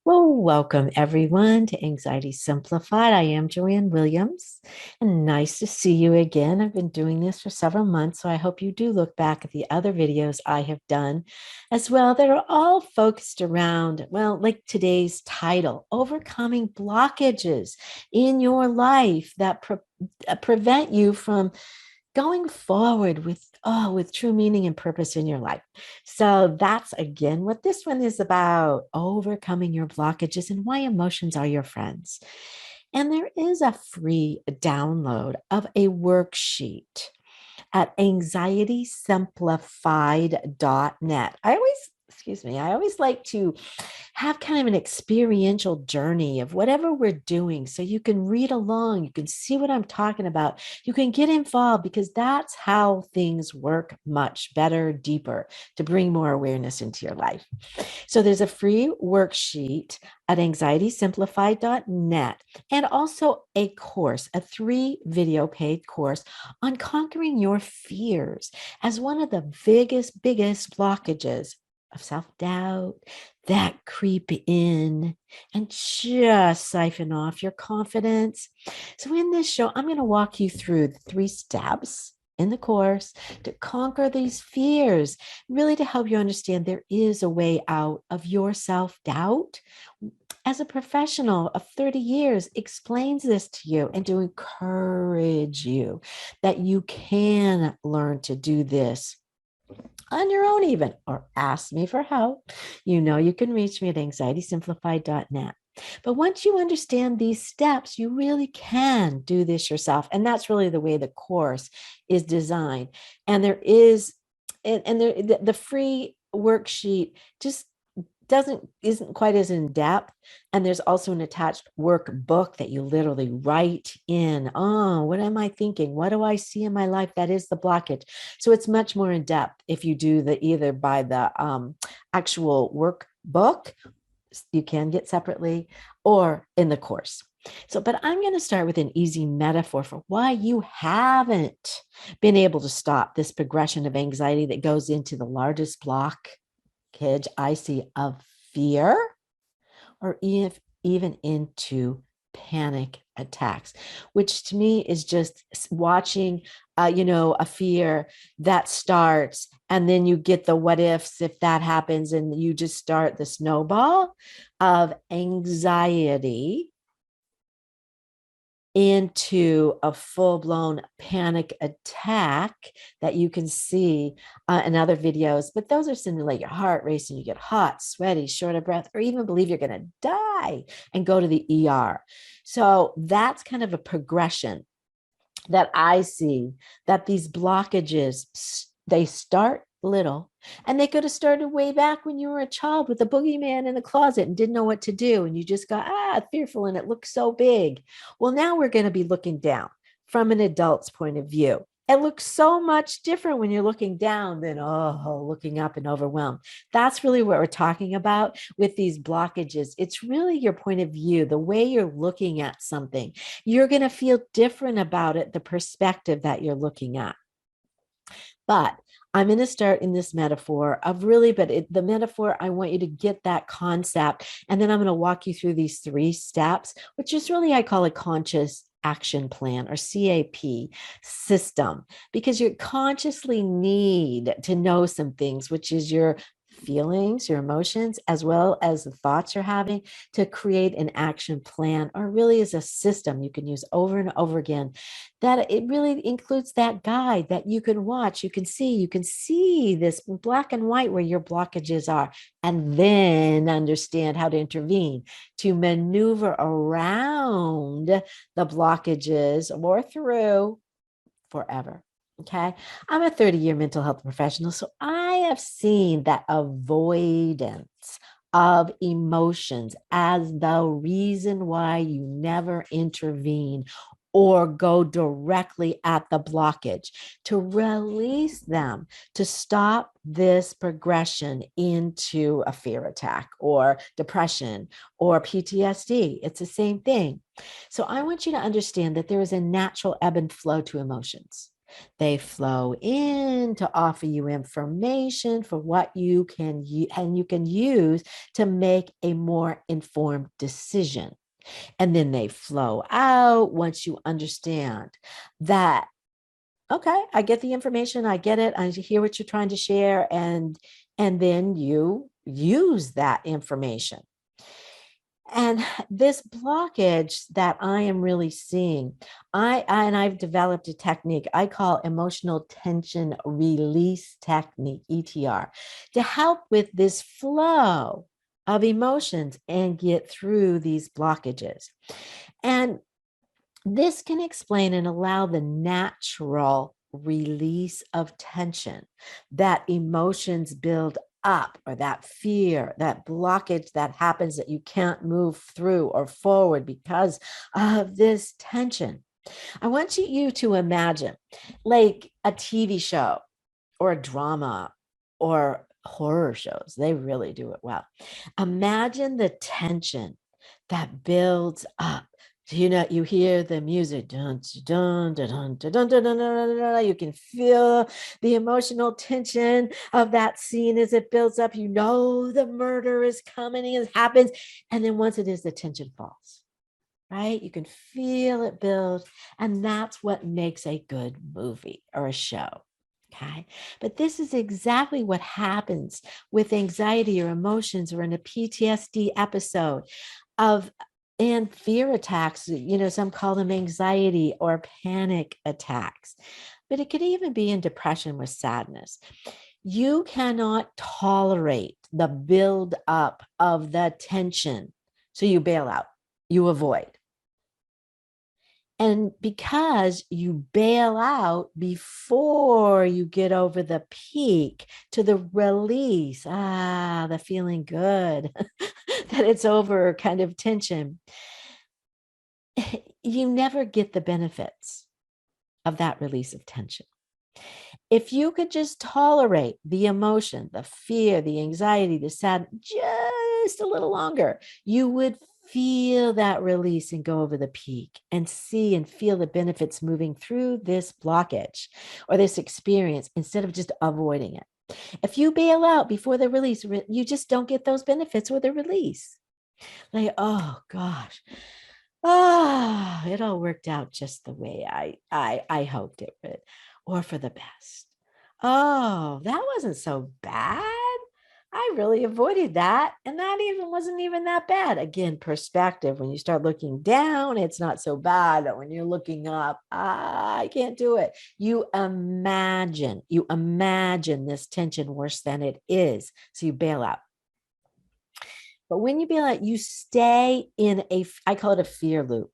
Well, welcome everyone to Anxiety Simplified. I am Joanne Williams, and nice to see you again. I've been doing this for several months, so I hope you do look back at the other videos I have done as well that are all focused around, well, like today's title, overcoming blockages in your life that prevent you from going forward with true meaning and purpose in your life. So that's again what this one is about, overcoming your blockages and why emotions are your friends. And there is a free download of a worksheet at anxietysimplified.net. I always like to have kind of an experiential journey of whatever we're doing so you can read along, you can see what I'm talking about, you can get involved because that's how things work much better, deeper to bring more awareness into your life. So there's a free worksheet at anxietysimplified.net and also a course, a 3-video paid course on conquering your fears as one of the biggest blockages of self-doubt that creep in and just siphon off your confidence. So in this show, I'm going to walk you through the 3 steps in the course to conquer these fears, really to help you understand there is a way out of your self-doubt. As a professional of 30 years explains this to you and to encourage you that you can learn to do this on your own even, or ask me for help. You know you can reach me at anxietysimplified.net. But once you understand these steps, you really can do this yourself. And that's really the way the course is designed. And there is, and there, the free worksheet just isn't quite as in depth, and there's also an attached workbook that you literally write in. Oh, what am I thinking? What do I see in my life that is the blockage? So it's much more in depth if you do the either by the actual workbook, you can get separately, or in the course. So, but I'm going to start with an easy metaphor for why you haven't been able to stop this progression of anxiety that goes into the largest blockage I see of fear, or even into panic attacks, which to me is just watching, a fear that starts, and then you get the what ifs if that happens, and you just start the snowball of anxiety into a full-blown panic attack that you can see in other videos. But those are simulate your heart racing, you get hot, sweaty, short of breath, or even believe you're going to die and go to the ER. So that's kind of a progression that I see, that these blockages, they start little, and they could have started way back when you were a child with the boogeyman in the closet and didn't know what to do. And you just got fearful and it looks so big. Well, now we're going to be looking down from an adult's point of view. It looks so much different when you're looking down than, looking up and overwhelmed. That's really what we're talking about with these blockages. It's really your point of view, the way you're looking at something. You're going to feel different about it, the perspective that you're looking at. But I'm going to start in this metaphor of really, the metaphor, I want you to get that concept. And then I'm going to walk you through these 3 steps, which is really, I call a conscious action plan, or CAP system, because you consciously need to know some things, which is your feelings, your emotions, as well as the thoughts you're having, to create an action plan, or really is a system you can use over and over again, that it really includes that guide that you can watch. You can see this black and white where your blockages are, and then understand how to intervene to maneuver around the blockages or through forever. Okay. I'm a 30-year mental health professional, so I have seen that avoidance of emotions as the reason why you never intervene or go directly at the blockage, to release them, to stop this progression into a fear attack or depression or PTSD. It's the same thing. So I want you to understand that there is a natural ebb and flow to emotions. They flow in to offer you information for what you can and you can use to make a more informed decision. And then they flow out once you understand that, okay, I get the information, I get it, I hear what you're trying to share, and then you use that information. And this blockage that I am really seeing, and I've developed a technique I call emotional tension release technique, ETR, to help with this flow of emotions and get through these blockages. And this can explain and allow the natural release of tension that emotions build up, or that fear, that blockage that happens that you can't move through or forward because of this tension. I want you to imagine like a TV show or a drama or horror shows. They really do it well. Imagine the tension that builds up. You know, you hear the music, dun, dun, dun, dun, dun, dun, dun, dun, dun, dun. You can feel the emotional tension of that scene as it builds up. You know the murder is coming, it happens. And then once it is, the tension falls, right? You can feel it build. And that's what makes a good movie or a show. Okay. But this is exactly what happens with anxiety or emotions or in a PTSD episode of and fear attacks. You know, some call them anxiety or panic attacks, but it could even be in depression with sadness. You cannot tolerate the build up of the tension. So you bail out, you avoid. And because you bail out before you get over the peak to the release, the feeling good that it's over kind of tension, you never get the benefits of that release of tension. If you could just tolerate the emotion, the fear, the anxiety, the sadness just a little longer, you would feel that release and go over the peak and see and feel the benefits moving through this blockage or this experience instead of just avoiding it. If you bail out before the release, you just don't get those benefits or the release. Like, oh gosh, it all worked out just the way I hoped it would, or for the best. Oh, that wasn't so bad. I really avoided that. And that even wasn't even that bad. Again, perspective. When you start looking down, it's not so bad. But when you're looking up, I can't do it. You imagine this tension worse than it is. So you bail out. But when you bail out, you stay in I call it a fear loop,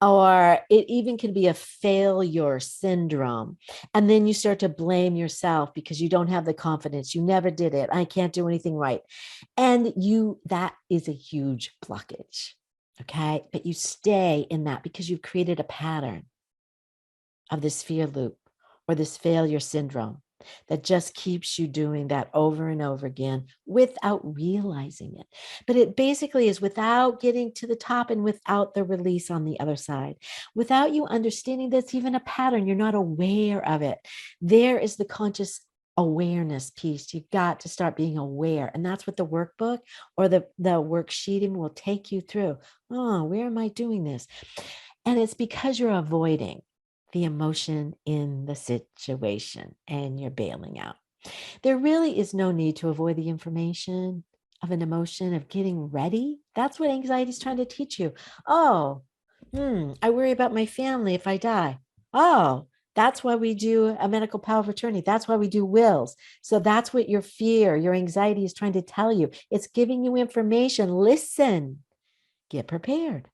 or it even can be a failure syndrome. And then you start to blame yourself because you don't have the confidence. You never did it. I can't do anything right. And that is a huge blockage. Okay. But you stay in that because you've created a pattern of this fear loop or this failure syndrome that just keeps you doing that over and over again without realizing it. But it basically is without getting to the top and without the release on the other side, without you understanding that's even a pattern. You're not aware of it. There is the conscious awareness piece. You've got to start being aware. And that's what the workbook or the worksheeting will take you through. Oh, where am I doing this? And it's because you're avoiding the emotion in the situation and you're bailing out. There really is no need to avoid the information of an emotion of getting ready. That's what anxiety is trying to teach you. Oh, I worry about my family if I die. Oh, that's why we do a medical power of attorney. That's why we do wills. So that's what your fear, your anxiety is trying to tell you. It's giving you information. Listen, get prepared.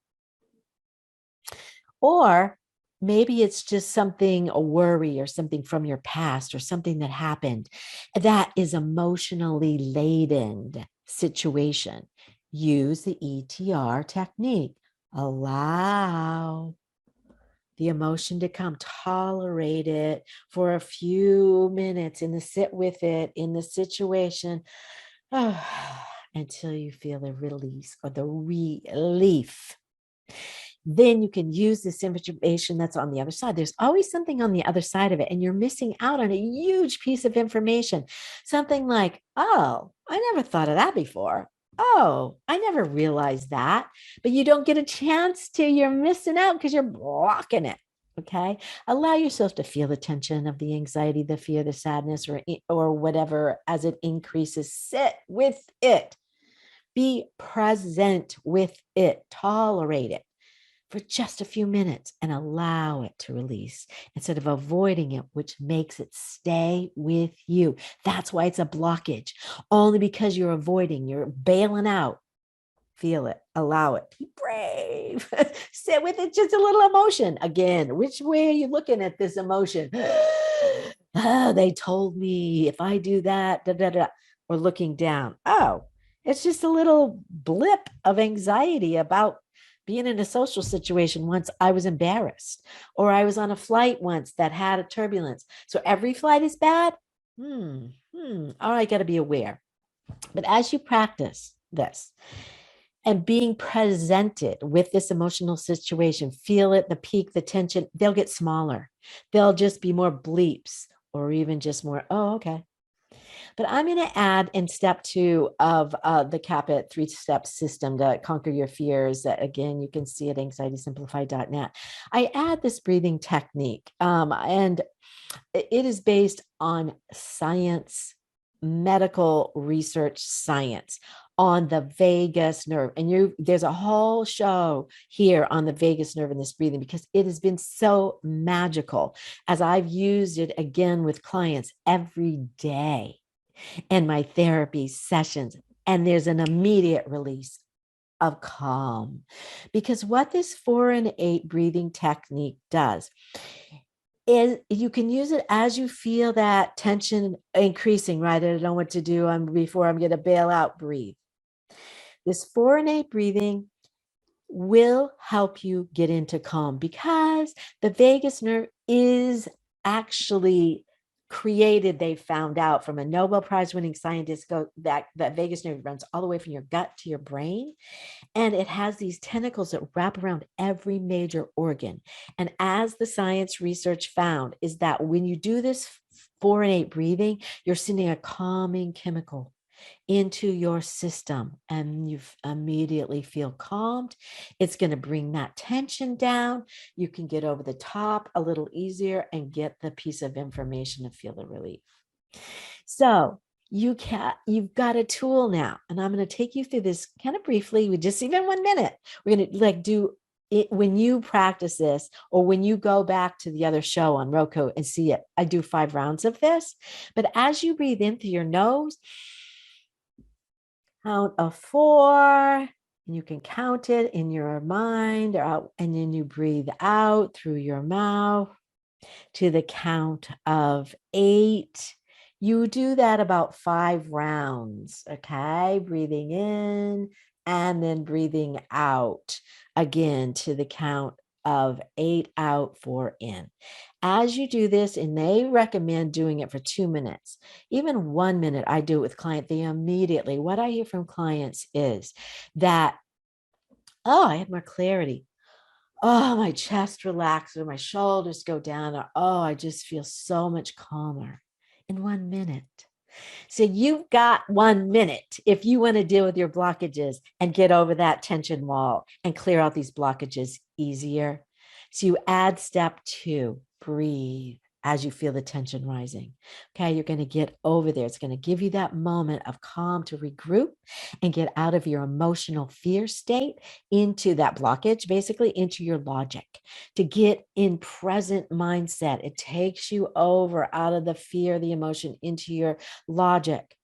Or maybe it's just something, a worry or something from your past or something that happened that is emotionally laden situation. Use the ETR technique. Allow the emotion to come, tolerate it for a few minutes and sit with it in the situation until you feel the release or the relief. then you can use this information that's on the other side. There's always something on the other side of it, and you're missing out on a huge piece of information. Something like, oh, I never thought of that before. Oh, I never realized that. But you don't get a chance to. You're missing out because you're blocking it. Okay. Allow yourself to feel the tension of the anxiety, the fear, the sadness, or whatever as it increases. Sit with it. Be present with it. Tolerate it for just a few minutes and allow it to release instead of avoiding it, which makes it stay with you. That's why it's a blockage. Only because you're avoiding, you're bailing out. Feel it, allow it, be brave, sit with it, just a little emotion. Again, which way are you looking at this emotion? Oh, they told me if I do that, da, da, da. Or looking down. Oh, it's just a little blip of anxiety about being in a social situation once I was embarrassed, or I was on a flight once that had a turbulence. So every flight is bad. All right, got to be aware. But as you practice this, and being presented with this emotional situation, feel it, the peak, the tension, they'll get smaller. They'll just be more bleeps or even just more, oh, okay. But I'm going to add in step 2 of the Capit 3-step system to conquer your fears. That again, you can see at anxietysimplified.net. I add this breathing technique, and it is based on science, medical research science on the vagus nerve. And there's a whole show here on the vagus nerve and this breathing, because it has been so magical as I've used it again with clients every day in my therapy sessions. And there's an immediate release of calm, because what this 4 and 8 breathing technique does is you can use it as you feel that tension increasing, right? I don't know what to do. Before I'm going to bail out, breathe. This 4 and 8 breathing will help you get into calm, because the vagus nerve is actually created, they found out from a Nobel Prize winning scientist, that vagus nerve runs all the way from your gut to your brain. And it has these tentacles that wrap around every major organ. And as the science research found, is that when you do this 4 and 8 breathing, you're sending a calming chemical into your system, and you immediately feel calmed. It's going to bring that tension down. You can get over the top a little easier and get the piece of information to feel the relief. So you've got a tool now, and I'm going to take you through this kind of briefly with just even 1 minute. We're going to do it when you practice this, or when you go back to the other show on Roku and see it. I do 5 rounds of this, but as you breathe in through your nose, count of 4, and you can count it in your mind or out, and then you breathe out through your mouth to the count of 8. You do that about 5 rounds, okay? Breathing in and then breathing out again to the count of 8 out, 4 in. As you do this, and they recommend doing it for 2 minutes, even 1 minute, I do it with clients. They immediately, what I hear from clients is that, oh, I have more clarity. Oh, my chest relaxes, or my shoulders go down, or oh, I just feel so much calmer in 1 minute. So you've got 1 minute if you want to deal with your blockages and get over that tension wall and clear out these blockages easier. So you add step 2, breathe as you feel the tension rising. Okay, you're going to get over there. It's going to give you that moment of calm to regroup and get out of your emotional fear state into that blockage, basically into your logic, to get in present mindset. It takes you over out of the fear, the emotion, into your logic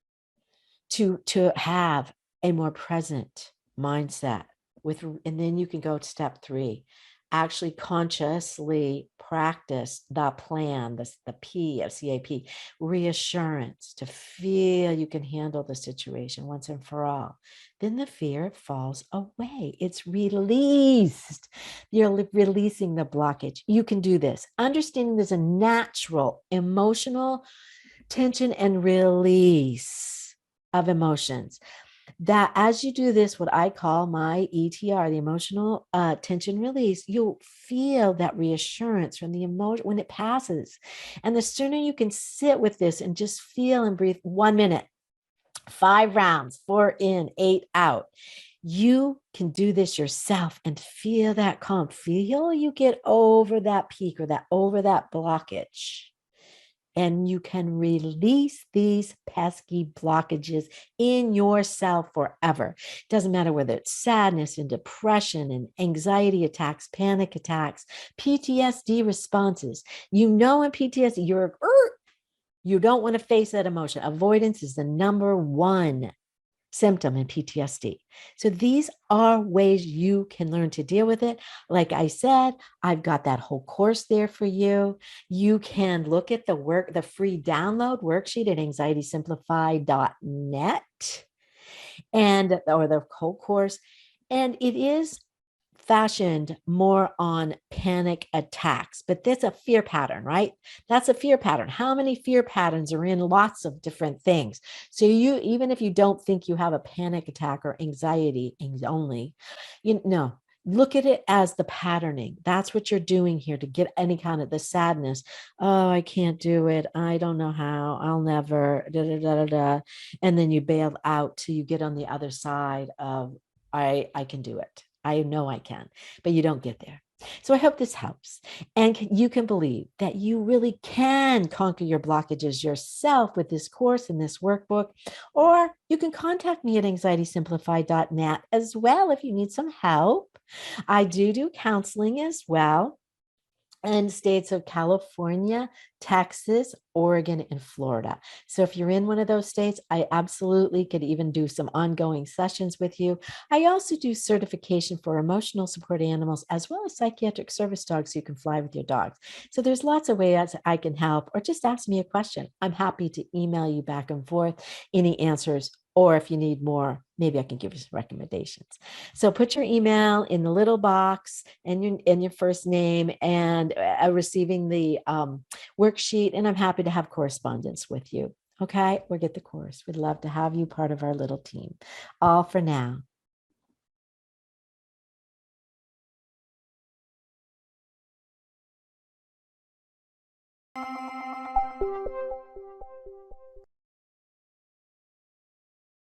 to have a more present mindset and then you can go to step 3. Actually consciously practice the plan, the P of CAP, reassurance, to feel you can handle the situation once and for all. Then the fear falls away. It's released. You're releasing the blockage. You can do this. Understanding there's a natural emotional tension and release of emotions. that as you do this, what I call my ETR, the emotional tension release, you'll feel that reassurance from the emotion when it passes. And the sooner you can sit with this and just feel and breathe 1 minute, 5 rounds, 4 in, 8 out. You can do this yourself and feel that calm. Feel you get over that peak or that over that blockage. And you can release these pesky blockages in yourself forever. It doesn't matter whether it's sadness and depression and anxiety attacks, panic attacks, PTSD responses. You know, in PTSD, you don't want to face that emotion. Avoidance is the number one symptom in PTSD. So these are ways you can learn to deal with it. Like I said, I've got that whole course there for you. You can look at the free download worksheet at anxietysimplified.net and or the whole course. And it is fashioned more on panic attacks, but that's a fear pattern, right? That's a fear pattern. How many fear patterns are in lots of different things? So you, even if you don't think you have a panic attack or anxiety only, you know, look at it as the patterning. That's what you're doing here to get any kind of the sadness. Oh, I can't do it. I don't know how. I'll never. Da, da, da, da, da. And then you bail out till you get on the other side of I can do it. I know I can, but you don't get there. So I hope this helps. And you can believe that you really can conquer your blockages yourself with this course and this workbook. Or you can contact me at anxietysimplified.net as well if you need some help. I do counseling as well in states of California, Texas, Oregon, and Florida. So if you're in one of those states, I absolutely could even do some ongoing sessions with you. I also do certification for emotional support animals as well as psychiatric service dogs so you can fly with your dogs. So there's lots of ways I can help, or just ask me a question. I'm happy to email you back and forth any answers, or if you need more, maybe I can give you some recommendations. So put your email in the little box and your first name and receiving the worksheet. And I'm happy to have correspondence with you. Okay, or get the course. We'd love to have you part of our little team. All for now.